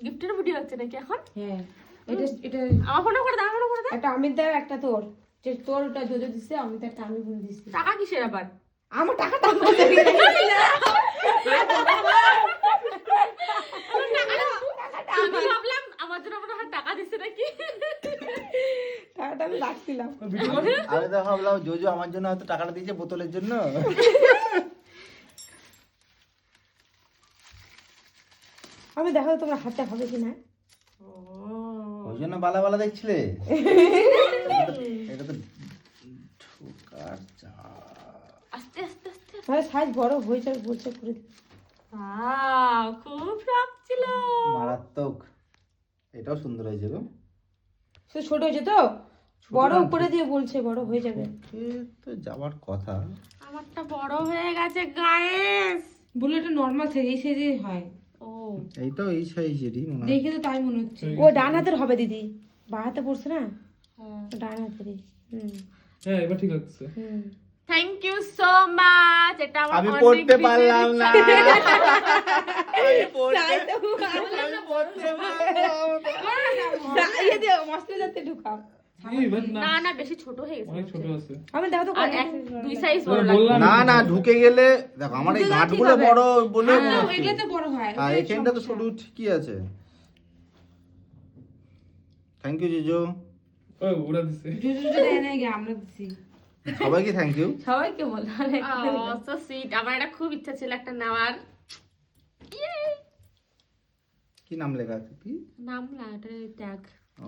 গিফটের ভিডিও হচ্ছে নাকি এখন? হ্যাঁ এটা এটা আমার ফোনে করে দাও, আমার ফোনে করে দাও। একটা অমিতদার একটা তোর, যে তোর ওটা জোজো দিছে, অমিতদারটা আমি ফোন দিছি। টাকা কিসের আবার? আমার টাকাটা আমার থেকে নিয়ে নিলে। আমি ভাবলাম আমার জন্য মনে হয় টাকা দিছে নাকি। টাকাটা আমি রাখছিলাম। আমি তো ভাবলাম জোজো আমার জন্য হয়তো টাকাটা দিয়েছে বোতলের জন্য। আমি দেখো তোমরা হাতটা হবে কিনা। ওই জন্য বালা বালা দেখছিলে। এটা তো ঢোকার যা। আস্তে আস্তে আস্তে। মানে সাইজ বড় হয়ে যাবে বলছে করে দিই। খুব শখ ছিল। মারাত্মক। এটাও সুন্দর হয়েছে গো। সে ছোট হয়েছে তো, বড় করে দিয়ে বলছে বড় হয়ে যাবে। এ তো যাওয়ার কথা। আমারটা বড় হয়ে গেছে গাইস। বলে এটা নরমাল সাইজ, এই সাইজে হয়। ও এইটাও এই সাইজেরই মনে হয়। দেখে তো তাই মনে হচ্ছে। ও ডান হাতের হবে দিদি, বাঁ হাতে পড়ছে না, হ্যাঁ। ডান হাতেরই। হ্যাঁ এবার ঠিক আছে। Thank you so much. এটা আমার আমি অনেক পড়তে দিনের পারলাম না। ইচ্ছা। আমি পড়তে পারলাম না। ইয়ে দিয়ে মশলা যাতে ঢুকাও। এবার না না না বেশি ছোট হয়ে অনেক গেছে। ছোট আছে। আমি দেখো তো আর দুই সাইজ বড় ওরা লাগবে। বললাম না না ঢুকে গেলে দেখো আমার এই গাঁটগুলো বড় বলে মনে হচ্ছে। এগুলো তো বড় হয়। আর এখানটা তো শুধু ঠিকই আছে। থ্যাংক ইউ জিজু। ও ওরা দিছে। জুজু দেয় না, আমরা দিছি। সবাইকে থ্যাংক ইউ। সবাইকে বল। So sweet. আমার এটা খুব ইচ্ছা ছিল একটা নেওয়ার। কি নাম লেখা আছে কি? নাম না, এটা ট্যাগ। ও।